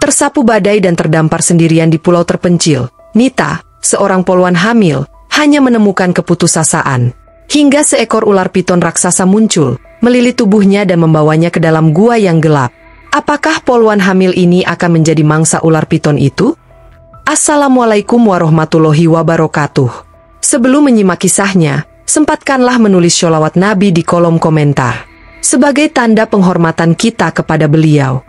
Tersapu badai dan terdampar sendirian di pulau terpencil, Nita, seorang poluan hamil, hanya menemukan keputusasaan. Hingga seekor ular piton raksasa muncul, melilit tubuhnya dan membawanya ke dalam gua yang gelap. Apakah poluan hamil ini akan menjadi mangsa ular piton itu? Assalamualaikum warahmatullahi wabarakatuh. Sebelum menyimak kisahnya, sempatkanlah menulis sholawat Nabi di kolom komentar, sebagai tanda penghormatan kita kepada beliau.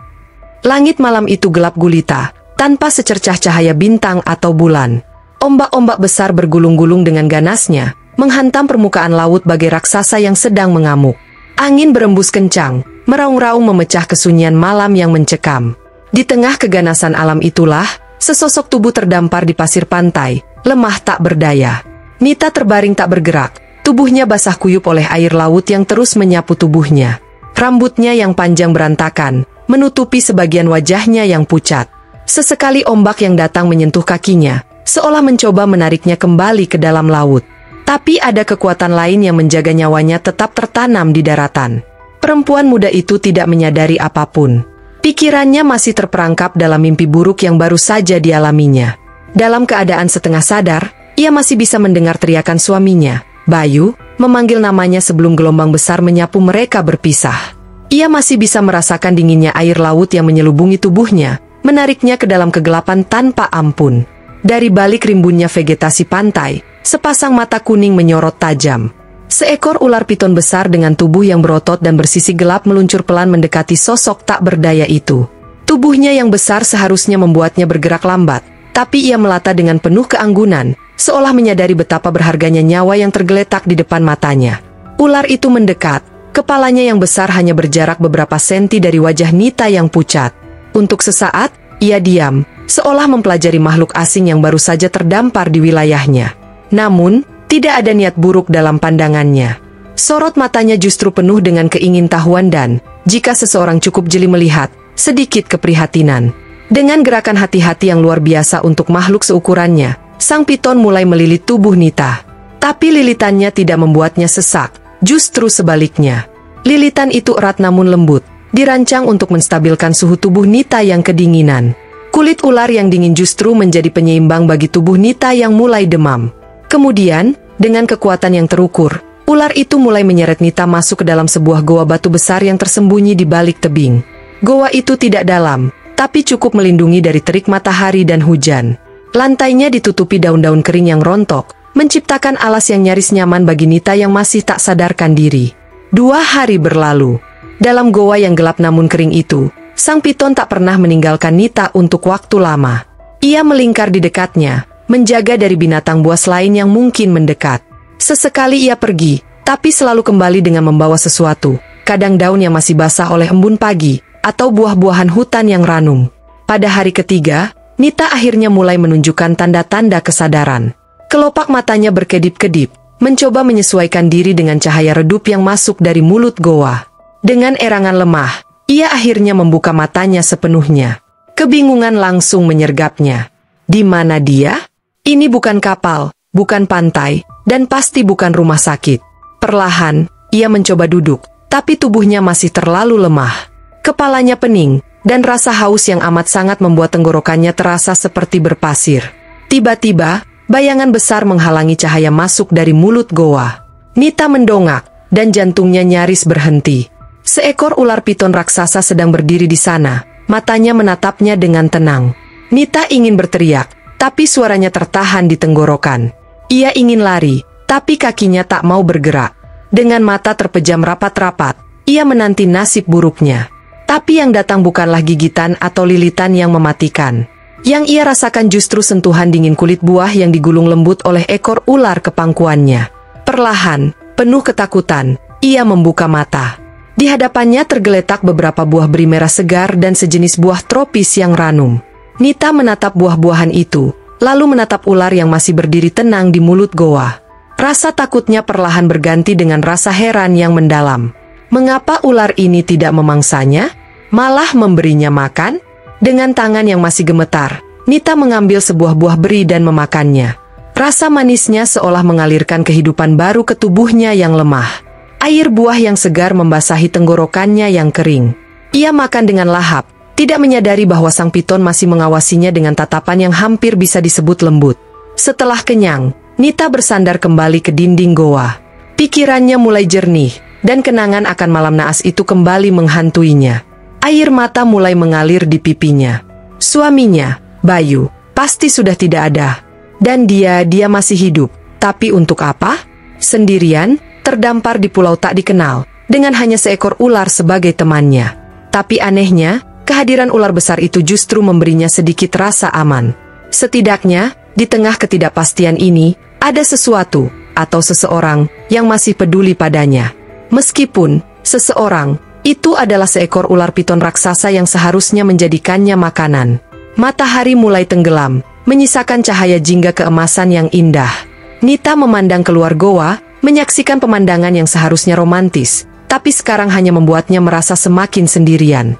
Langit malam itu gelap gulita, tanpa secercah cahaya bintang atau bulan. Ombak-ombak besar bergulung-gulung dengan ganasnya, menghantam permukaan laut bagai raksasa yang sedang mengamuk. Angin berembus kencang, meraung-raung memecah kesunyian malam yang mencekam. Di tengah keganasan alam itulah, sesosok tubuh terdampar di pasir pantai, lemah tak berdaya. Nita terbaring tak bergerak, tubuhnya basah kuyup oleh air laut yang terus menyapu tubuhnya. Rambutnya yang panjang berantakan, menutupi sebagian wajahnya yang pucat. Sesekali ombak yang datang menyentuh kakinya, seolah mencoba menariknya kembali ke dalam laut. Tapi ada kekuatan lain yang menjaga nyawanya tetap tertanam di daratan. Perempuan muda itu tidak menyadari apapun. Pikirannya masih terperangkap dalam mimpi buruk yang baru saja dialaminya. Dalam keadaan setengah sadar, ia masih bisa mendengar teriakan suaminya, Bayu, memanggil namanya sebelum gelombang besar menyapu mereka berpisah. Ia masih bisa merasakan dinginnya air laut yang menyelubungi tubuhnya, menariknya ke dalam kegelapan tanpa ampun. Dari balik rimbunnya vegetasi pantai, sepasang mata kuning menyorot tajam. Seekor ular piton besar dengan tubuh yang berotot dan bersisi gelap meluncur pelan mendekati sosok tak berdaya itu. Tubuhnya yang besar seharusnya membuatnya bergerak lambat, tapi ia melata dengan penuh keanggunan, seolah menyadari betapa berharganya nyawa yang tergeletak di depan matanya. Ular itu mendekat. Kepalanya yang besar hanya berjarak beberapa senti dari wajah Nita yang pucat. Untuk sesaat, ia diam, seolah mempelajari makhluk asing yang baru saja terdampar di wilayahnya. Namun, tidak ada niat buruk dalam pandangannya. Sorot matanya justru penuh dengan keingintahuan dan, jika seseorang cukup jeli melihat, sedikit keprihatinan. Dengan gerakan hati-hati yang luar biasa untuk makhluk seukurannya, sang piton mulai melilit tubuh Nita. Tapi lilitannya tidak membuatnya sesak. Justru sebaliknya, lilitan itu erat namun lembut, dirancang untuk menstabilkan suhu tubuh Nita yang kedinginan. Kulit ular yang dingin justru menjadi penyeimbang bagi tubuh Nita yang mulai demam. Kemudian, dengan kekuatan yang terukur, ular itu mulai menyeret Nita masuk ke dalam sebuah goa batu besar yang tersembunyi di balik tebing. Goa itu tidak dalam, tapi cukup melindungi dari terik matahari dan hujan. Lantainya ditutupi daun-daun kering yang rontok, menciptakan alas yang nyaris nyaman bagi Nita yang masih tak sadarkan diri. 2 hari berlalu. Dalam goa yang gelap namun kering itu, sang piton tak pernah meninggalkan Nita untuk waktu lama. Ia melingkar di dekatnya, menjaga dari binatang buas lain yang mungkin mendekat. Sesekali ia pergi, tapi selalu kembali dengan membawa sesuatu, kadang daun yang masih basah oleh embun pagi, atau buah-buahan hutan yang ranum. Pada hari ketiga, Nita akhirnya mulai menunjukkan tanda-tanda kesadaran. Kelopak matanya berkedip-kedip, mencoba menyesuaikan diri dengan cahaya redup yang masuk dari mulut goa. Dengan erangan lemah, ia akhirnya membuka matanya sepenuhnya. Kebingungan langsung menyergapnya. Di mana dia? Ini bukan kapal, bukan pantai, dan pasti bukan rumah sakit. Perlahan, ia mencoba duduk, tapi tubuhnya masih terlalu lemah. Kepalanya pening, dan rasa haus yang amat sangat membuat tenggorokannya terasa seperti berpasir. Tiba-tiba, bayangan besar menghalangi cahaya masuk dari mulut goa. Nita mendongak, dan jantungnya nyaris berhenti. Seekor ular piton raksasa sedang berdiri di sana, matanya menatapnya dengan tenang. Nita ingin berteriak, tapi suaranya tertahan di tenggorokan. Ia ingin lari, tapi kakinya tak mau bergerak. Dengan mata terpejam rapat-rapat, ia menanti nasib buruknya. Tapi yang datang bukanlah gigitan atau lilitan yang mematikan. Yang ia rasakan justru sentuhan dingin kulit buah yang digulung lembut oleh ekor ular ke pangkuannya. Perlahan, penuh ketakutan, ia membuka mata. Di hadapannya tergeletak beberapa buah beri merah segar dan sejenis buah tropis yang ranum. Nita menatap buah-buahan itu, lalu menatap ular yang masih berdiri tenang di mulut goa. Rasa takutnya perlahan berganti dengan rasa heran yang mendalam. Mengapa ular ini tidak memangsanya, malah memberinya makan? Dengan tangan yang masih gemetar, Nita mengambil sebuah buah beri dan memakannya. Rasa manisnya seolah mengalirkan kehidupan baru ke tubuhnya yang lemah. Air buah yang segar membasahi tenggorokannya yang kering. Ia makan dengan lahap, tidak menyadari bahwa sang piton masih mengawasinya dengan tatapan yang hampir bisa disebut lembut. Setelah kenyang, Nita bersandar kembali ke dinding goa. Pikirannya mulai jernih, dan kenangan akan malam naas itu kembali menghantuinya. Air mata mulai mengalir di pipinya. Suaminya, Bayu, pasti sudah tidak ada. Dan dia masih hidup. Tapi untuk apa? Sendirian, terdampar di pulau tak dikenal, dengan hanya seekor ular sebagai temannya. Tapi anehnya, kehadiran ular besar itu justru memberinya sedikit rasa aman. Setidaknya, di tengah ketidakpastian ini, ada sesuatu, atau seseorang, yang masih peduli padanya. Meskipun, seseorang, itu adalah seekor ular piton raksasa yang seharusnya menjadikannya makanan. Matahari mulai tenggelam, menyisakan cahaya jingga keemasan yang indah. Nita memandang keluar goa, menyaksikan pemandangan yang seharusnya romantis, tapi sekarang hanya membuatnya merasa semakin sendirian.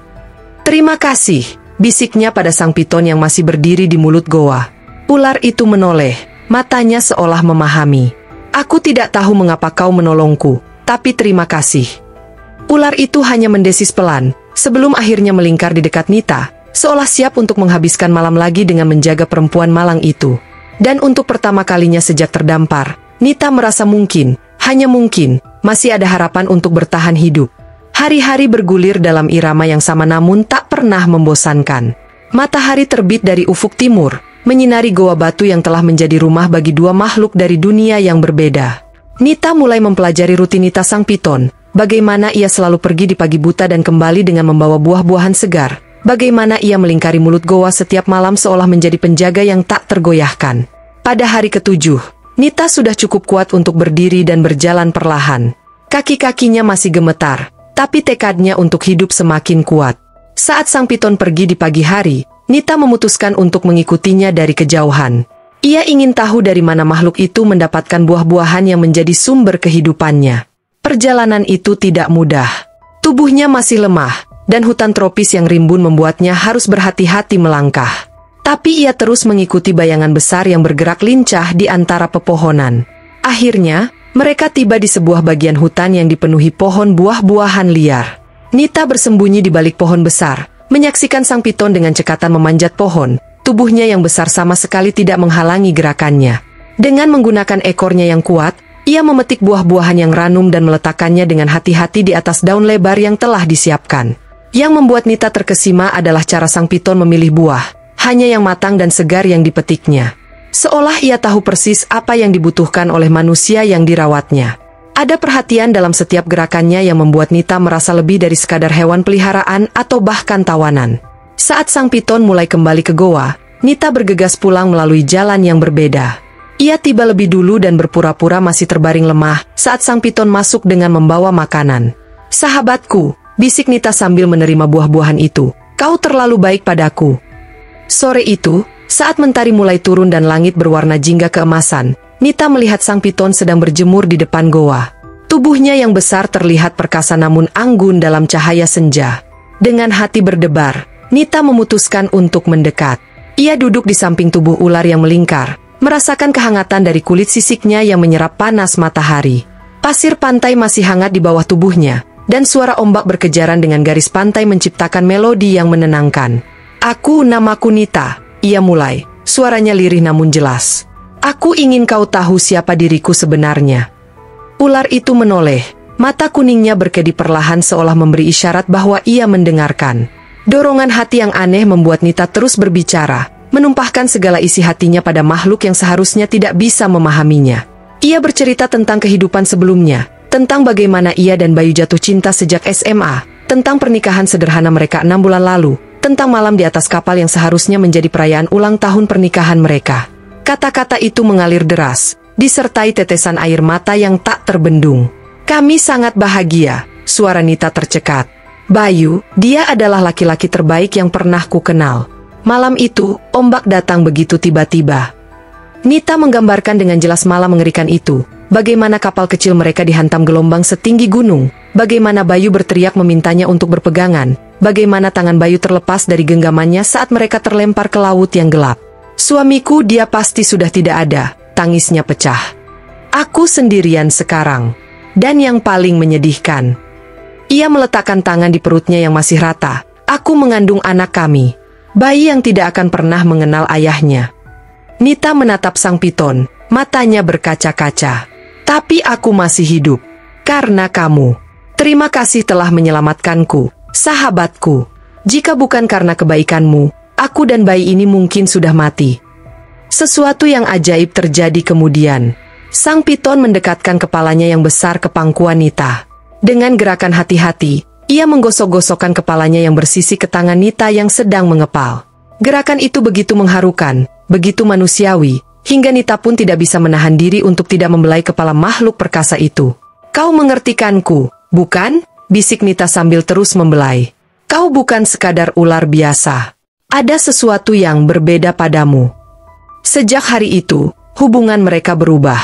"Terima kasih," bisiknya pada sang piton yang masih berdiri di mulut goa. Ular itu menoleh, matanya seolah memahami. "Aku tidak tahu mengapa kau menolongku, tapi terima kasih." Ular itu hanya mendesis pelan, sebelum akhirnya melingkar di dekat Nita, seolah siap untuk menghabiskan malam lagi dengan menjaga perempuan malang itu. Dan untuk pertama kalinya sejak terdampar, Nita merasa mungkin, hanya mungkin, masih ada harapan untuk bertahan hidup. Hari-hari bergulir dalam irama yang sama namun tak pernah membosankan. Matahari terbit dari ufuk timur, menyinari goa batu yang telah menjadi rumah bagi dua makhluk dari dunia yang berbeda. Nita mulai mempelajari rutinitas sang piton, bagaimana ia selalu pergi di pagi buta dan kembali dengan membawa buah-buahan segar. Bagaimana ia melingkari mulut goa setiap malam seolah menjadi penjaga yang tak tergoyahkan. Pada hari ke-7, Nita sudah cukup kuat untuk berdiri dan berjalan perlahan. Kaki-kakinya masih gemetar, tapi tekadnya untuk hidup semakin kuat. Saat sang piton pergi di pagi hari, Nita memutuskan untuk mengikutinya dari kejauhan. Ia ingin tahu dari mana makhluk itu mendapatkan buah-buahan yang menjadi sumber kehidupannya. Perjalanan itu tidak mudah. Tubuhnya masih lemah, dan hutan tropis yang rimbun membuatnya harus berhati-hati melangkah. Tapi ia terus mengikuti bayangan besar yang bergerak lincah di antara pepohonan. Akhirnya, mereka tiba di sebuah bagian hutan yang dipenuhi pohon buah-buahan liar. Nita bersembunyi di balik pohon besar, menyaksikan sang piton dengan cekatan memanjat pohon. Tubuhnya yang besar sama sekali tidak menghalangi gerakannya. Dengan menggunakan ekornya yang kuat, ia memetik buah-buahan yang ranum dan meletakkannya dengan hati-hati di atas daun lebar yang telah disiapkan. Yang membuat Nita terkesima adalah cara sang piton memilih buah, hanya yang matang dan segar yang dipetiknya. Seolah ia tahu persis apa yang dibutuhkan oleh manusia yang dirawatnya. Ada perhatian dalam setiap gerakannya yang membuat Nita merasa lebih dari sekadar hewan peliharaan atau bahkan tawanan. Saat sang piton mulai kembali ke goa, Nita bergegas pulang melalui jalan yang berbeda. Ia tiba lebih dulu dan berpura-pura masih terbaring lemah saat sang piton masuk dengan membawa makanan. "Sahabatku," bisik Nita sambil menerima buah-buahan itu, "kau terlalu baik padaku." Sore itu, saat mentari mulai turun dan langit berwarna jingga keemasan, Nita melihat sang piton sedang berjemur di depan goa. Tubuhnya yang besar terlihat perkasa namun anggun dalam cahaya senja. Dengan hati berdebar, Nita memutuskan untuk mendekat. Ia duduk di samping tubuh ular yang melingkar, merasakan kehangatan dari kulit sisiknya yang menyerap panas matahari. Pasir pantai masih hangat di bawah tubuhnya, dan suara ombak berkejaran dengan garis pantai menciptakan melodi yang menenangkan. Namaku Nita," ia mulai, suaranya lirih namun jelas. "Aku ingin kau tahu siapa diriku sebenarnya." Ular itu menoleh, mata kuningnya berkedip perlahan seolah memberi isyarat bahwa ia mendengarkan. Dorongan hati yang aneh membuat Nita terus berbicara, menumpahkan segala isi hatinya pada makhluk yang seharusnya tidak bisa memahaminya. Ia bercerita tentang kehidupan sebelumnya, tentang bagaimana ia dan Bayu jatuh cinta sejak SMA, tentang pernikahan sederhana mereka 6 bulan lalu, tentang malam di atas kapal yang seharusnya menjadi perayaan ulang tahun pernikahan mereka. Kata-kata itu mengalir deras, disertai tetesan air mata yang tak terbendung. "Kami sangat bahagia," suara Nita tercekat. "Bayu, dia adalah laki-laki terbaik yang pernah ku kenal." Malam itu, ombak datang begitu tiba-tiba. Nita menggambarkan dengan jelas malam mengerikan itu, bagaimana kapal kecil mereka dihantam gelombang setinggi gunung, bagaimana Bayu berteriak memintanya untuk berpegangan, bagaimana tangan Bayu terlepas dari genggamannya saat mereka terlempar ke laut yang gelap. "Suamiku, dia pasti sudah tidak ada," tangisnya pecah. "Aku sendirian sekarang. Dan yang paling menyedihkan." Ia meletakkan tangan di perutnya yang masih rata, Aku mengandung anak kami. Bayi yang tidak akan pernah mengenal ayahnya. Nita menatap sang piton, matanya berkaca-kaca. Tapi aku masih hidup. Karena kamu. Terima kasih telah menyelamatkanku, sahabatku. Jika bukan karena kebaikanmu, aku dan bayi ini mungkin sudah mati. Sesuatu yang ajaib terjadi kemudian. Sang piton mendekatkan kepalanya yang besar ke pangkuan Nita. Dengan gerakan hati-hati, ia menggosok-gosokkan kepalanya yang bersisi ke tangan Nita yang sedang mengepal. Gerakan itu begitu mengharukan, begitu manusiawi, hingga Nita pun tidak bisa menahan diri untuk tidak membelai kepala makhluk perkasa itu. Kau mengertikanku, bukan? Bisik Nita sambil terus membelai. Kau bukan sekadar ular biasa. Ada sesuatu yang berbeda padamu. Sejak hari itu, hubungan mereka berubah.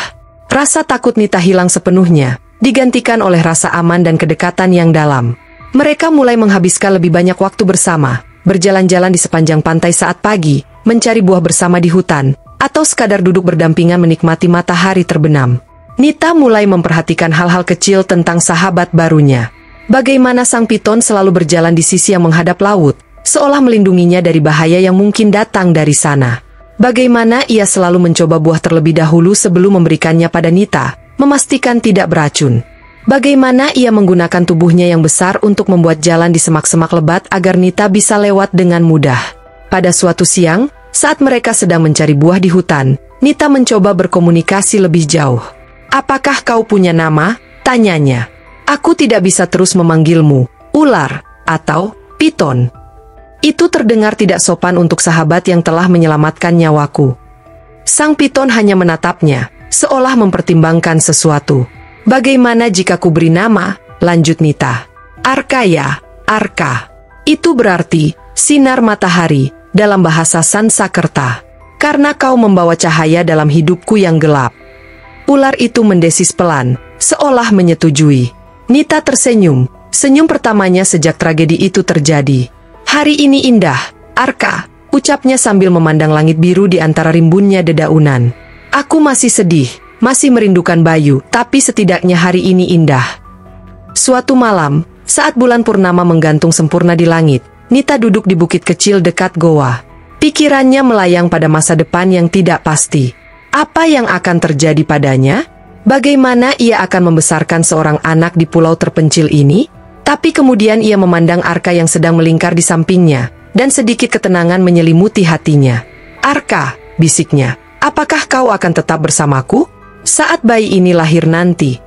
Rasa takut Nita hilang sepenuhnya, digantikan oleh rasa aman dan kedekatan yang dalam. Mereka mulai menghabiskan lebih banyak waktu bersama, berjalan-jalan di sepanjang pantai saat pagi, mencari buah bersama di hutan, atau sekadar duduk berdampingan menikmati matahari terbenam. Nita mulai memperhatikan hal-hal kecil tentang sahabat barunya. Bagaimana sang piton selalu berjalan di sisi yang menghadap laut, seolah melindunginya dari bahaya yang mungkin datang dari sana. Bagaimana ia selalu mencoba buah terlebih dahulu sebelum memberikannya pada Nita, memastikan tidak beracun. Bagaimana ia menggunakan tubuhnya yang besar untuk membuat jalan di semak-semak lebat agar Nita bisa lewat dengan mudah. Pada suatu siang, saat mereka sedang mencari buah di hutan, Nita mencoba berkomunikasi lebih jauh. Apakah kau punya nama? Tanyanya. Aku tidak bisa terus memanggilmu, ular, atau piton. Itu terdengar tidak sopan untuk sahabat yang telah menyelamatkan nyawaku. Sang piton hanya menatapnya, seolah mempertimbangkan sesuatu. Bagaimana jika ku beri nama? Lanjut Nita. Arka ya, Arka. Itu berarti sinar matahari dalam bahasa Sansakerta. Karena kau membawa cahaya dalam hidupku yang gelap. Ular itu mendesis pelan, seolah menyetujui. Nita tersenyum, senyum pertamanya sejak tragedi itu terjadi. Hari ini indah, Arka, ucapnya sambil memandang langit biru di antara rimbunnya dedaunan. Aku masih sedih, masih merindukan Bayu, tapi setidaknya hari ini indah. Suatu malam, saat bulan purnama menggantung sempurna di langit, Nita duduk di bukit kecil dekat goa. Pikirannya melayang pada masa depan yang tidak pasti. Apa yang akan terjadi padanya? Bagaimana ia akan membesarkan seorang anak di pulau terpencil ini? Tapi kemudian ia memandang Arka yang sedang melingkar di sampingnya, dan sedikit ketenangan menyelimuti hatinya. Arka, bisiknya, apakah kau akan tetap bersamaku? Saat bayi ini lahir nanti.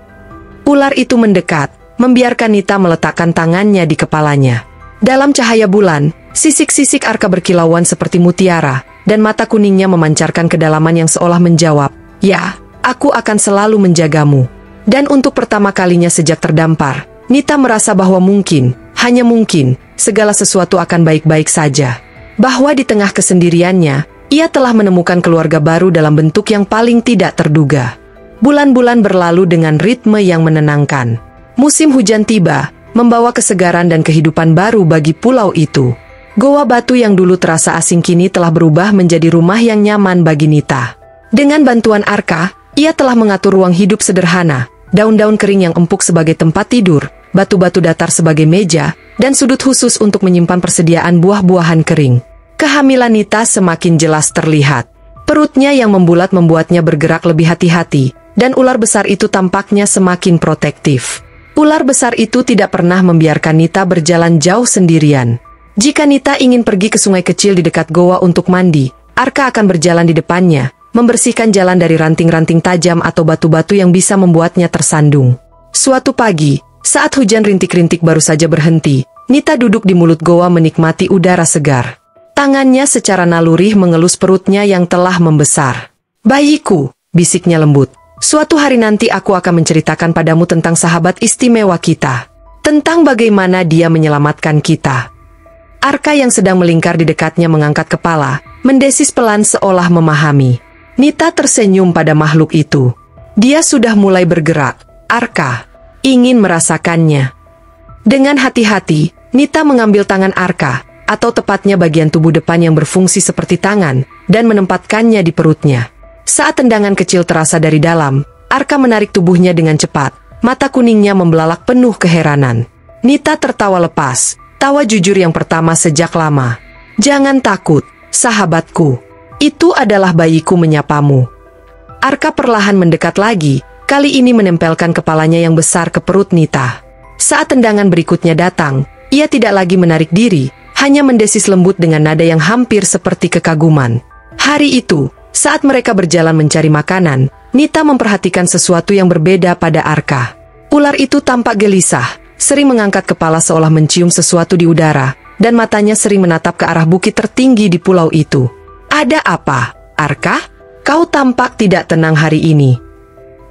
Ular itu mendekat, membiarkan Nita meletakkan tangannya di kepalanya. Dalam cahaya bulan, sisik-sisik Arka berkilauan seperti mutiara, dan mata kuningnya memancarkan kedalaman yang seolah menjawab, ya, aku akan selalu menjagamu. Dan untuk pertama kalinya sejak terdampar, Nita merasa bahwa mungkin, hanya mungkin, segala sesuatu akan baik-baik saja. Bahwa di tengah kesendiriannya, ia telah menemukan keluarga baru dalam bentuk yang paling tidak terduga. Bulan-bulan berlalu dengan ritme yang menenangkan. Musim hujan tiba, membawa kesegaran dan kehidupan baru bagi pulau itu. Goa batu yang dulu terasa asing kini telah berubah menjadi rumah yang nyaman bagi Nita. Dengan bantuan Arka, ia telah mengatur ruang hidup sederhana, daun-daun kering yang empuk sebagai tempat tidur, batu-batu datar sebagai meja, dan sudut khusus untuk menyimpan persediaan buah-buahan kering. Kehamilan Nita semakin jelas terlihat. Perutnya yang membulat membuatnya bergerak lebih hati-hati, dan ular besar itu tampaknya semakin protektif. Ular besar itu tidak pernah membiarkan Nita berjalan jauh sendirian. Jika Nita ingin pergi ke sungai kecil di dekat goa untuk mandi, Arka akan berjalan di depannya, membersihkan jalan dari ranting-ranting tajam atau batu-batu yang bisa membuatnya tersandung. Suatu pagi, saat hujan rintik-rintik baru saja berhenti, Nita duduk di mulut goa menikmati udara segar. Tangannya secara naluri mengelus perutnya yang telah membesar. Bayiku, bisiknya lembut. Suatu hari nanti aku akan menceritakan padamu tentang sahabat istimewa kita. Tentang bagaimana dia menyelamatkan kita. Arka yang sedang melingkar di dekatnya mengangkat kepala, mendesis pelan seolah memahami. Nita tersenyum pada makhluk itu. Dia sudah mulai bergerak. Arka ingin merasakannya. Dengan hati-hati, Nita mengambil tangan Arka, atau tepatnya bagian tubuh depan yang berfungsi seperti tangan, dan menempatkannya di perutnya. Saat tendangan kecil terasa dari dalam, Arka menarik tubuhnya dengan cepat, mata kuningnya membelalak penuh keheranan. Nita tertawa lepas, tawa jujur yang pertama sejak lama. Jangan takut, sahabatku. Itu adalah bayiku menyapamu. Arka perlahan mendekat lagi, kali ini menempelkan kepalanya yang besar ke perut Nita. Saat tendangan berikutnya datang, ia tidak lagi menarik diri, hanya mendesis lembut dengan nada yang hampir seperti kekaguman. Hari itu, saat mereka berjalan mencari makanan, Nita memperhatikan sesuatu yang berbeda pada Arka. Ular itu tampak gelisah, sering mengangkat kepala seolah mencium sesuatu di udara, dan matanya sering menatap ke arah bukit tertinggi di pulau itu. Ada apa, Arka? Kau tampak tidak tenang hari ini.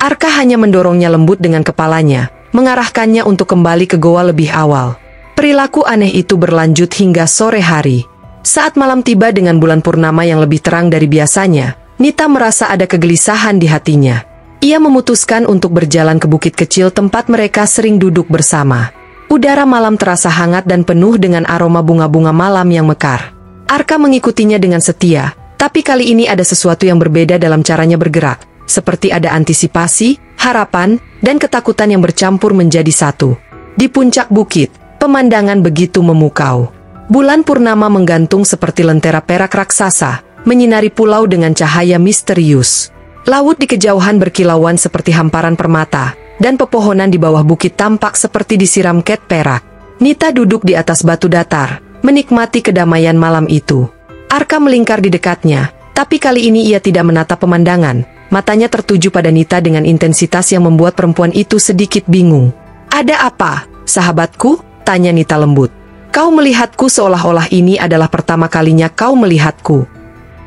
Arka hanya mendorongnya lembut dengan kepalanya, mengarahkannya untuk kembali ke goa lebih awal. Perilaku aneh itu berlanjut hingga sore hari. Saat malam tiba dengan bulan purnama yang lebih terang dari biasanya, Nita merasa ada kegelisahan di hatinya. Ia memutuskan untuk berjalan ke bukit kecil tempat mereka sering duduk bersama. Udara malam terasa hangat dan penuh dengan aroma bunga-bunga malam yang mekar. Arka mengikutinya dengan setia, tapi kali ini ada sesuatu yang berbeda dalam caranya bergerak, seperti ada antisipasi, harapan, dan ketakutan yang bercampur menjadi satu. Di puncak bukit, pemandangan begitu memukau. Bulan purnama menggantung seperti lentera perak raksasa, menyinari pulau dengan cahaya misterius. Laut di kejauhan berkilauan seperti hamparan permata, dan pepohonan di bawah bukit tampak seperti disiram ket perak. Nita duduk di atas batu datar, menikmati kedamaian malam itu. Arka melingkar di dekatnya, tapi kali ini ia tidak menatap pemandangan. Matanya tertuju pada Nita dengan intensitas yang membuat perempuan itu sedikit bingung. Ada apa, sahabatku? Tanya Nita lembut. Kau melihatku seolah-olah ini adalah pertama kalinya kau melihatku.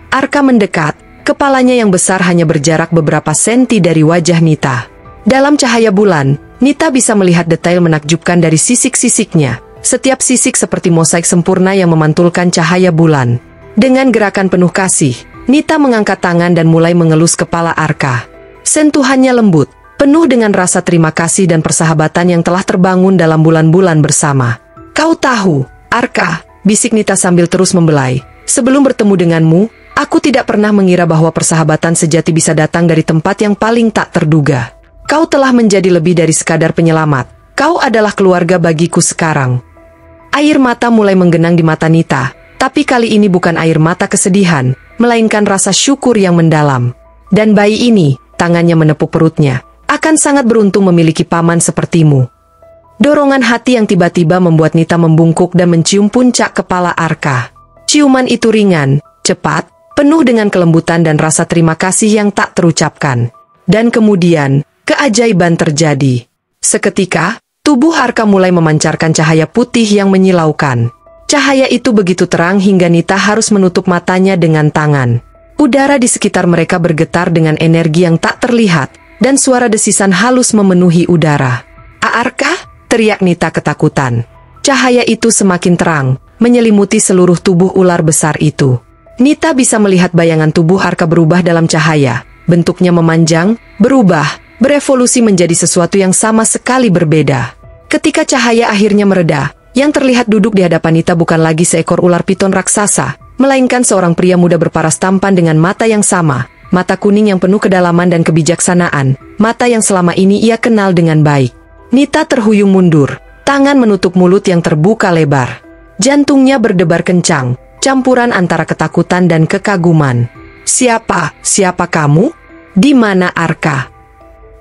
Arka mendekat, kepalanya yang besar hanya berjarak beberapa senti dari wajah Nita. Dalam cahaya bulan, Nita bisa melihat detail menakjubkan dari sisik-sisiknya. Setiap sisik seperti mosaik sempurna yang memantulkan cahaya bulan. Dengan gerakan penuh kasih, Nita mengangkat tangan dan mulai mengelus kepala Arka. Sentuhannya lembut, penuh dengan rasa terima kasih dan persahabatan yang telah terbangun dalam bulan-bulan bersama. Kau tahu, Arka, bisik Nita sambil terus membelai. Sebelum bertemu denganmu, aku tidak pernah mengira bahwa persahabatan sejati bisa datang dari tempat yang paling tak terduga. Kau telah menjadi lebih dari sekadar penyelamat. Kau adalah keluarga bagiku sekarang. Air mata mulai menggenang di mata Nita, tapi kali ini bukan air mata kesedihan, melainkan rasa syukur yang mendalam. Dan bayi ini, tangannya menepuk perutnya, akan sangat beruntung memiliki paman sepertimu. Dorongan hati yang tiba-tiba membuat Nita membungkuk dan mencium puncak kepala Arka. Ciuman itu ringan, cepat, penuh dengan kelembutan dan rasa terima kasih yang tak terucapkan. Dan kemudian, keajaiban terjadi. Seketika, tubuh Arka mulai memancarkan cahaya putih yang menyilaukan. Cahaya itu begitu terang hingga Nita harus menutup matanya dengan tangan. Udara di sekitar mereka bergetar dengan energi yang tak terlihat, dan suara desisan halus memenuhi udara. Arka? Teriak Nita ketakutan. Cahaya itu semakin terang, menyelimuti seluruh tubuh ular besar itu. Nita bisa melihat bayangan tubuh Arka berubah dalam cahaya. Bentuknya memanjang, berubah, berevolusi menjadi sesuatu yang sama sekali berbeda. Ketika cahaya akhirnya mereda, yang terlihat duduk di hadapan Nita bukan lagi seekor ular piton raksasa, melainkan seorang pria muda berparas tampan dengan mata yang sama, mata kuning yang penuh kedalaman dan kebijaksanaan, mata yang selama ini ia kenal dengan baik. Nita terhuyung mundur, tangan menutup mulut yang terbuka lebar. Jantungnya berdebar kencang, campuran antara ketakutan dan kekaguman. Siapa kamu? Di mana Arka?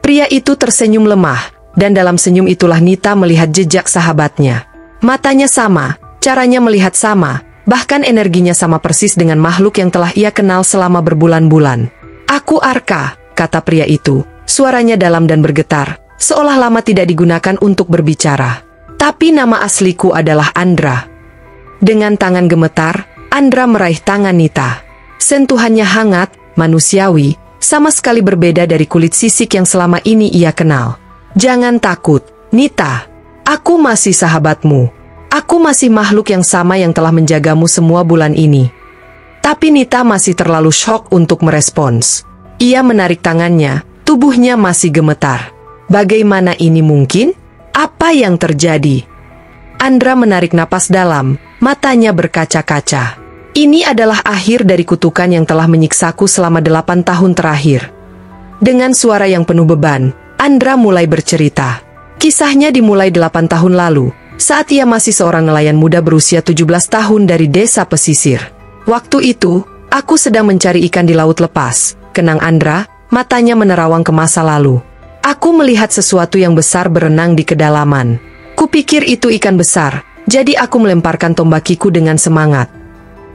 Pria itu tersenyum lemah, dan dalam senyum itulah Nita melihat jejak sahabatnya. Matanya sama, caranya melihat sama, bahkan energinya sama persis dengan makhluk yang telah ia kenal selama berbulan-bulan. Aku Arka, kata pria itu, suaranya dalam dan bergetar, seolah lama tidak digunakan untuk berbicara. Tapi nama asliku adalah Andra. Dengan tangan gemetar, Andra meraih tangan Nita. Sentuhannya hangat, manusiawi, sama sekali berbeda dari kulit sisik yang selama ini ia kenal. Jangan takut, Nita. Aku masih sahabatmu. Aku masih makhluk yang sama yang telah menjagamu semua bulan ini. Tapi Nita masih terlalu syok untuk merespons. Ia menarik tangannya, tubuhnya masih gemetar. Bagaimana ini mungkin? Apa yang terjadi? Andra menarik napas dalam, matanya berkaca-kaca. Ini adalah akhir dari kutukan yang telah menyiksaku selama 8 tahun terakhir. Dengan suara yang penuh beban, Andra mulai bercerita. Kisahnya dimulai 8 tahun lalu, saat ia masih seorang nelayan muda berusia 17 tahun dari desa pesisir. Waktu itu, aku sedang mencari ikan di laut lepas, kenang Andra, matanya menerawang ke masa lalu. Aku melihat sesuatu yang besar berenang di kedalaman. Kupikir itu ikan besar, jadi aku melemparkan tombakiku dengan semangat.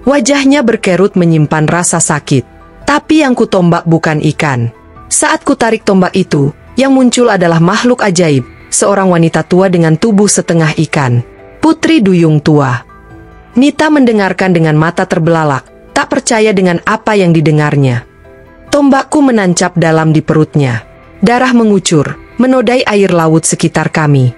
Wajahnya berkerut menyimpan rasa sakit. Tapi yang kutombak bukan ikan. Saat kutarik tombak itu, yang muncul adalah makhluk ajaib, seorang wanita tua dengan tubuh setengah ikan. Putri Duyung tua. Nita mendengarkan dengan mata terbelalak, tak percaya dengan apa yang didengarnya. Tombakku menancap dalam di perutnya. Darah mengucur, menodai air laut sekitar kami.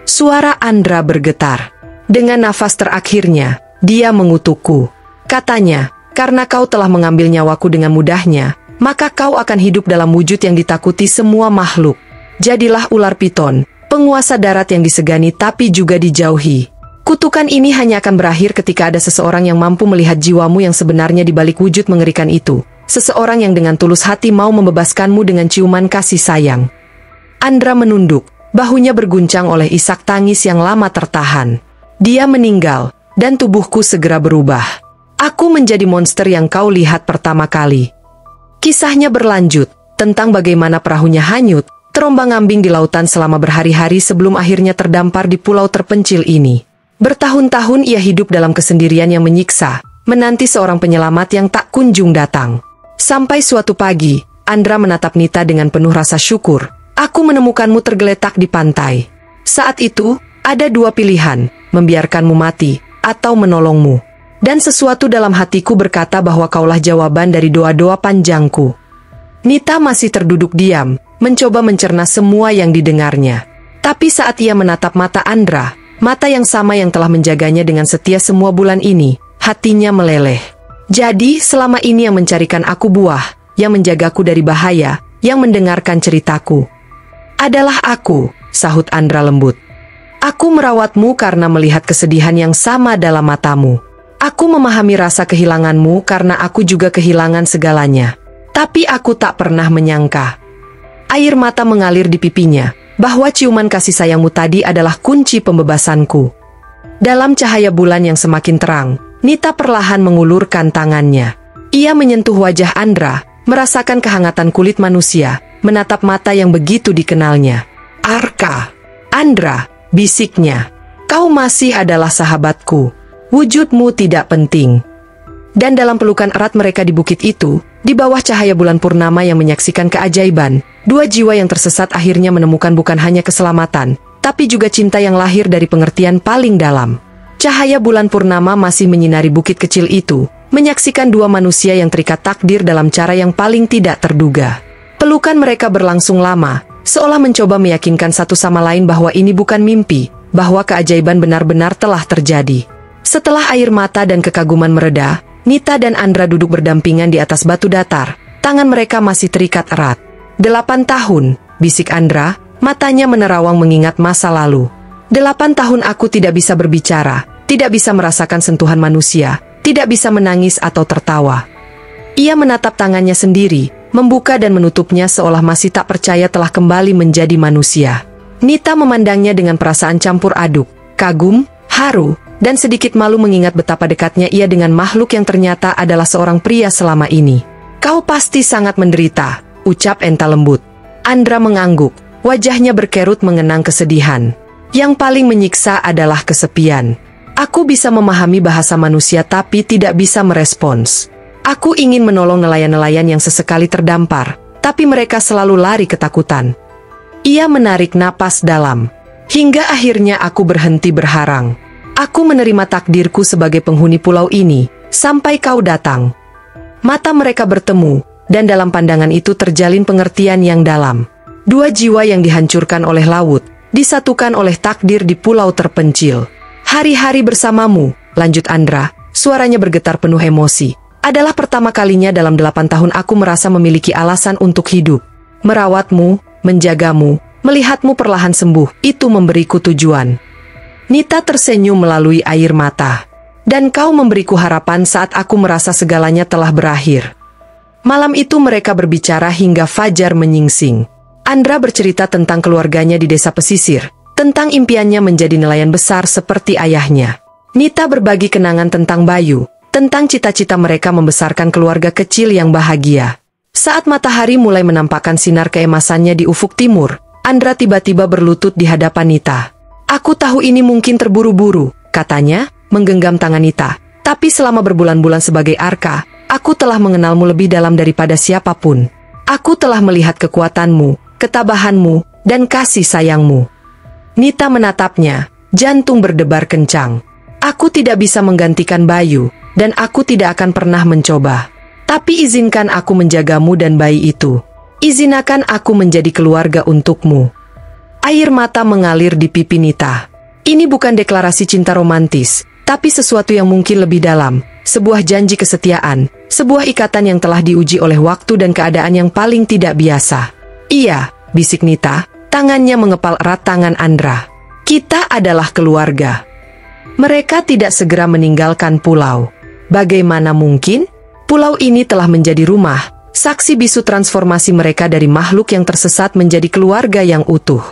Suara Andra bergetar. Dengan nafas terakhirnya, dia mengutukku. Katanya, karena kau telah mengambil nyawaku dengan mudahnya, maka kau akan hidup dalam wujud yang ditakuti semua makhluk. Jadilah ular piton, penguasa darat yang disegani tapi juga dijauhi. Kutukan ini hanya akan berakhir ketika ada seseorang yang mampu melihat jiwamu yang sebenarnya di balik wujud mengerikan itu. Seseorang yang dengan tulus hati mau membebaskanmu dengan ciuman kasih sayang. Andra menunduk, bahunya berguncang oleh isak tangis yang lama tertahan. Dia meninggal, dan tubuhku segera berubah. Aku menjadi monster yang kau lihat pertama kali. Kisahnya berlanjut, tentang bagaimana perahunya hanyut, terombang-ambing di lautan selama berhari-hari sebelum akhirnya terdampar di pulau terpencil ini. Bertahun-tahun ia hidup dalam kesendirian yang menyiksa, menanti seorang penyelamat yang tak kunjung datang. Sampai suatu pagi, Andra menatap Nita dengan penuh rasa syukur. Aku menemukanmu tergeletak di pantai. Saat itu, ada dua pilihan, membiarkanmu mati, atau menolongmu. Dan sesuatu dalam hatiku berkata bahwa kaulah jawaban dari doa-doa panjangku. Nita masih terduduk diam, mencoba mencerna semua yang didengarnya. Tapi saat ia menatap mata Andra, mata yang sama yang telah menjaganya dengan setia semua bulan ini, hatinya meleleh. Jadi, selama ini yang mencarikan aku buah, yang menjagaku dari bahaya, yang mendengarkan ceritaku. Adalah aku, sahut Andra lembut. Aku merawatmu karena melihat kesedihan yang sama dalam matamu. Aku memahami rasa kehilanganmu karena aku juga kehilangan segalanya. Tapi aku tak pernah menyangka. Air mata mengalir di pipinya, bahwa ciuman kasih sayangmu tadi adalah kunci pembebasanku. Dalam cahaya bulan yang semakin terang, Nita perlahan mengulurkan tangannya. Ia menyentuh wajah Andra, merasakan kehangatan kulit manusia, menatap mata yang begitu dikenalnya. Arka. Andra, bisiknya. Kau masih adalah sahabatku. Wujudmu tidak penting. Dan dalam pelukan erat mereka di bukit itu, di bawah cahaya bulan purnama yang menyaksikan keajaiban, dua jiwa yang tersesat akhirnya menemukan bukan hanya keselamatan, tapi juga cinta yang lahir dari pengertian paling dalam. Cahaya bulan purnama masih menyinari bukit kecil itu, menyaksikan dua manusia yang terikat takdir dalam cara yang paling tidak terduga. Pelukan mereka berlangsung lama, seolah mencoba meyakinkan satu sama lain bahwa ini bukan mimpi, bahwa keajaiban benar-benar telah terjadi. Setelah air mata dan kekaguman mereda, Nita dan Andra duduk berdampingan di atas batu datar, tangan mereka masih terikat erat. 8 tahun, bisik Andra, matanya menerawang mengingat masa lalu. 8 tahun aku tidak bisa berbicara, tidak bisa merasakan sentuhan manusia, tidak bisa menangis atau tertawa. Ia menatap tangannya sendiri, membuka dan menutupnya seolah masih tak percaya telah kembali menjadi manusia. Nita memandangnya dengan perasaan campur aduk, kagum, haru, dan sedikit malu mengingat betapa dekatnya ia dengan makhluk yang ternyata adalah seorang pria selama ini. Kau pasti sangat menderita, ucap Enta lembut. Andra mengangguk, wajahnya berkerut mengenang kesedihan. Yang paling menyiksa adalah kesepian. Aku bisa memahami bahasa manusia tapi tidak bisa merespons. Aku ingin menolong nelayan-nelayan yang sesekali terdampar, tapi mereka selalu lari ketakutan. Ia menarik napas dalam. Hingga akhirnya aku berhenti berharang. Aku menerima takdirku sebagai penghuni pulau ini, sampai kau datang. Mata mereka bertemu, dan dalam pandangan itu terjalin pengertian yang dalam. Dua jiwa yang dihancurkan oleh laut, disatukan oleh takdir di pulau terpencil. Hari-hari bersamamu, lanjut Andra, suaranya bergetar penuh emosi. Adalah pertama kalinya dalam 8 tahun aku merasa memiliki alasan untuk hidup. Merawatmu, menjagamu, melihatmu perlahan sembuh, itu memberiku tujuan. Nita tersenyum melalui air mata. Dan kau memberiku harapan saat aku merasa segalanya telah berakhir. Malam itu mereka berbicara hingga fajar menyingsing. Andra bercerita tentang keluarganya di desa pesisir, tentang impiannya menjadi nelayan besar seperti ayahnya. Nita berbagi kenangan tentang Bayu, tentang cita-cita mereka membesarkan keluarga kecil yang bahagia. Saat matahari mulai menampakkan sinar keemasannya di ufuk timur, Andra tiba-tiba berlutut di hadapan Nita. "Aku tahu ini mungkin terburu-buru," katanya, menggenggam tangan Nita. "Tapi selama berbulan-bulan sebagai Arka, aku telah mengenalmu lebih dalam daripada siapapun. Aku telah melihat kekuatanmu, ketabahanmu, dan kasih sayangmu." Nita menatapnya, jantung berdebar kencang. "Aku tidak bisa menggantikan Bayu, dan aku tidak akan pernah mencoba. Tapi izinkan aku menjagamu dan bayi itu. Izinkan aku menjadi keluarga untukmu." Air mata mengalir di pipi Nita. Ini bukan deklarasi cinta romantis, tapi sesuatu yang mungkin lebih dalam, sebuah janji kesetiaan, sebuah ikatan yang telah diuji oleh waktu dan keadaan yang paling tidak biasa. "Iya," bisik Nita, tangannya mengepal erat tangan Andra. "Kita adalah keluarga." Mereka tidak segera meninggalkan pulau. Bagaimana mungkin? Pulau ini telah menjadi rumah, saksi bisu transformasi mereka dari makhluk yang tersesat menjadi keluarga yang utuh.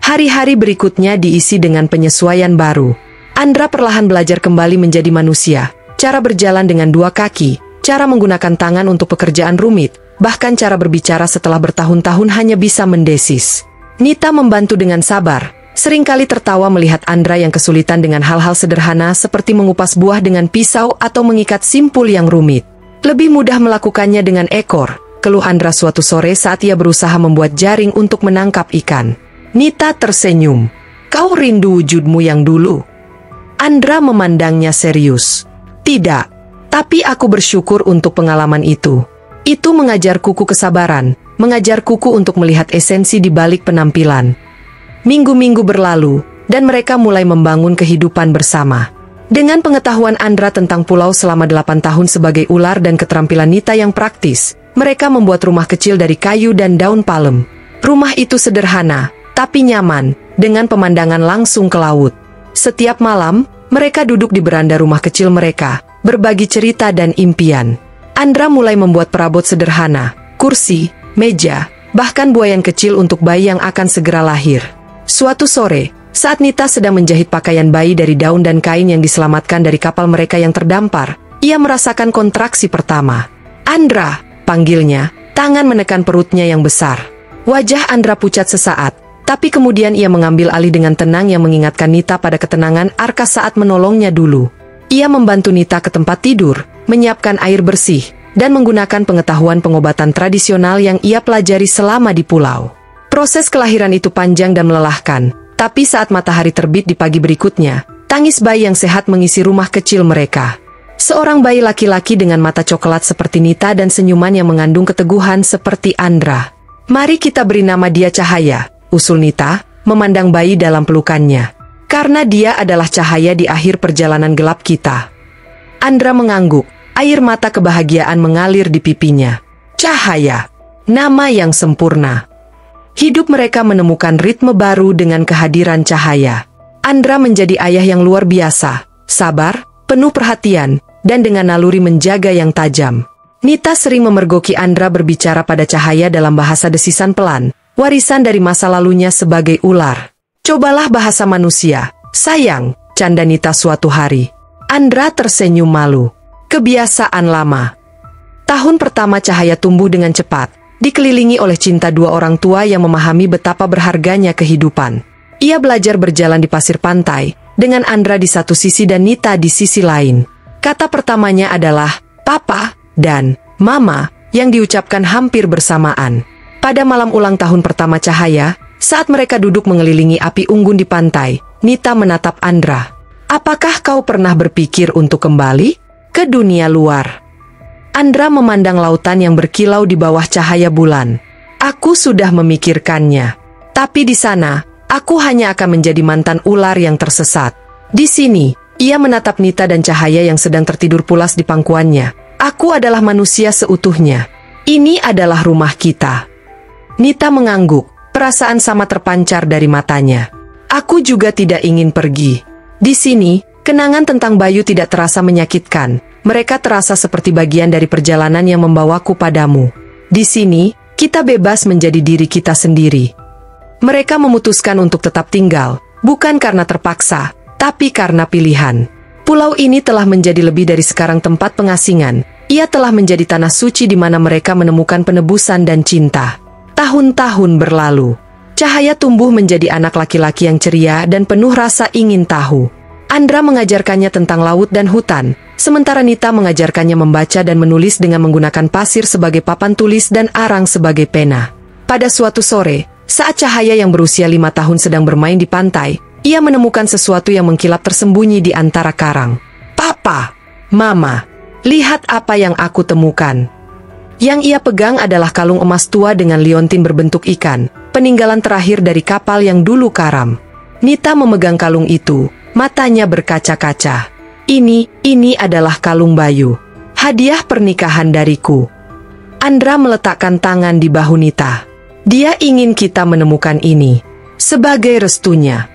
Hari-hari berikutnya diisi dengan penyesuaian baru. Andra perlahan belajar kembali menjadi manusia, cara berjalan dengan dua kaki, cara menggunakan tangan untuk pekerjaan rumit, bahkan cara berbicara setelah bertahun-tahun hanya bisa mendesis. Nita membantu dengan sabar, seringkali tertawa melihat Andra yang kesulitan dengan hal-hal sederhana seperti mengupas buah dengan pisau atau mengikat simpul yang rumit. "Lebih mudah melakukannya dengan ekor," keluh Andra suatu sore saat ia berusaha membuat jaring untuk menangkap ikan. Nita tersenyum. "Kau rindu wujudmu yang dulu?" Andra memandangnya serius. "Tidak, tapi aku bersyukur untuk pengalaman itu. Itu mengajarku kesabaran, mengajarku untuk melihat esensi di balik penampilan." Minggu-minggu berlalu, dan mereka mulai membangun kehidupan bersama. Dengan pengetahuan Andra tentang pulau selama 8 tahun sebagai ular dan keterampilan Nita yang praktis, mereka membuat rumah kecil dari kayu dan daun palem. Rumah itu sederhana, tapi nyaman, dengan pemandangan langsung ke laut. Setiap malam, mereka duduk di beranda rumah kecil mereka, berbagi cerita dan impian. Andra mulai membuat perabot sederhana, kursi, meja, bahkan buayan kecil untuk bayi yang akan segera lahir. Suatu sore, saat Nita sedang menjahit pakaian bayi dari daun dan kain yang diselamatkan dari kapal mereka yang terdampar, ia merasakan kontraksi pertama. "Andra," panggilnya, tangan menekan perutnya yang besar. Wajah Andra pucat sesaat, tapi kemudian ia mengambil alih dengan tenang yang mengingatkan Nita pada ketenangan Arka saat menolongnya dulu. Ia membantu Nita ke tempat tidur, menyiapkan air bersih, dan menggunakan pengetahuan pengobatan tradisional yang ia pelajari selama di pulau. Proses kelahiran itu panjang dan melelahkan. Tapi saat matahari terbit di pagi berikutnya, tangis bayi yang sehat mengisi rumah kecil mereka. Seorang bayi laki-laki dengan mata coklat seperti Nita dan senyuman yang mengandung keteguhan seperti Andra. "Mari kita beri nama dia Cahaya," usul Nita, memandang bayi dalam pelukannya. "Karena dia adalah cahaya di akhir perjalanan gelap kita." Andra mengangguk, air mata kebahagiaan mengalir di pipinya. Cahaya, nama yang sempurna. Hidup mereka menemukan ritme baru dengan kehadiran Cahaya. Andra menjadi ayah yang luar biasa, sabar, penuh perhatian, dan dengan naluri menjaga yang tajam. Nita sering memergoki Andra berbicara pada Cahaya dalam bahasa desisan pelan, warisan dari masa lalunya sebagai ular. "Cobalah bahasa manusia, sayang," canda Nita suatu hari. Andra tersenyum malu. Kebiasaan lama. Tahun pertama Cahaya tumbuh dengan cepat, dikelilingi oleh cinta dua orang tua yang memahami betapa berharganya kehidupan. Ia belajar berjalan di pasir pantai, dengan Andra di satu sisi dan Nita di sisi lain. Kata pertamanya adalah, "Papa," dan "Mama," yang diucapkan hampir bersamaan. Pada malam ulang tahun pertama Cahaya, saat mereka duduk mengelilingi api unggun di pantai, Nita menatap Andra. "Apakah kau pernah berpikir untuk kembali ke dunia luar?" Andra memandang lautan yang berkilau di bawah cahaya bulan. "Aku sudah memikirkannya. Tapi di sana, aku hanya akan menjadi mantan ular yang tersesat." Di sini, ia menatap Nita dan Cahaya yang sedang tertidur pulas di pangkuannya. "Aku adalah manusia seutuhnya. Ini adalah rumah kita." Nita mengangguk, perasaan sama terpancar dari matanya. "Aku juga tidak ingin pergi. Di sini, kenangan tentang Bayu tidak terasa menyakitkan. Mereka terasa seperti bagian dari perjalanan yang membawaku padamu. Di sini, kita bebas menjadi diri kita sendiri." Mereka memutuskan untuk tetap tinggal, Bukan karena terpaksa, tapi karena pilihan. Pulau ini telah menjadi lebih dari sekarang tempat pengasingan. Ia telah menjadi tanah suci di mana mereka menemukan penebusan dan cinta. Tahun-tahun berlalu. Cahaya tumbuh menjadi anak laki-laki yang ceria dan penuh rasa ingin tahu. Andra mengajarkannya tentang laut dan hutan, sementara Nita mengajarkannya membaca dan menulis dengan menggunakan pasir sebagai papan tulis dan arang sebagai pena. Pada suatu sore, saat Cahaya yang berusia 5 tahun sedang bermain di pantai, ia menemukan sesuatu yang mengkilap tersembunyi di antara karang. "Papa, Mama, lihat apa yang aku temukan." Yang ia pegang adalah kalung emas tua dengan liontin berbentuk ikan, peninggalan terakhir dari kapal yang dulu karam. Nita memegang kalung itu, matanya berkaca-kaca. Ini adalah kalung Bayu. Hadiah pernikahan dariku." Andra meletakkan tangan di bahu Nita. "Dia ingin kita menemukan ini sebagai restunya."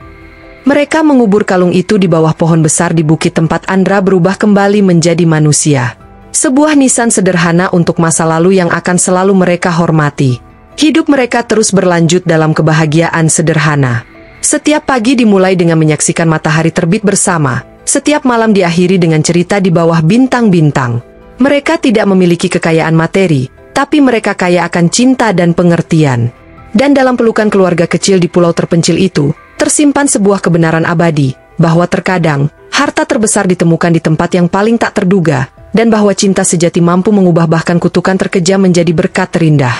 Mereka mengubur kalung itu di bawah pohon besar di bukit tempat Andra berubah kembali menjadi manusia. Sebuah nisan sederhana untuk masa lalu yang akan selalu mereka hormati. Hidup mereka terus berlanjut dalam kebahagiaan sederhana. Setiap pagi dimulai dengan menyaksikan matahari terbit bersama. Setiap malam diakhiri dengan cerita di bawah bintang-bintang. Mereka tidak memiliki kekayaan materi, tapi mereka kaya akan cinta dan pengertian. Dan dalam pelukan keluarga kecil di pulau terpencil itu, tersimpan sebuah kebenaran abadi, bahwa terkadang, harta terbesar ditemukan di tempat yang paling tak terduga, dan bahwa cinta sejati mampu mengubah bahkan kutukan terkejam menjadi berkat terindah.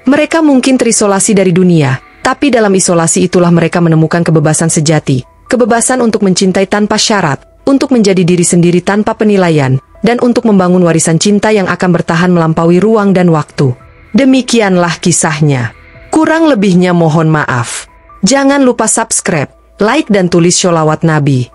Mereka mungkin terisolasi dari dunia, tapi dalam isolasi itulah mereka menemukan kebebasan sejati, kebebasan untuk mencintai tanpa syarat, untuk menjadi diri sendiri tanpa penilaian, dan untuk membangun warisan cinta yang akan bertahan melampaui ruang dan waktu. Demikianlah kisahnya. Kurang lebihnya mohon maaf. Jangan lupa subscribe, like dan tulis sholawat Nabi.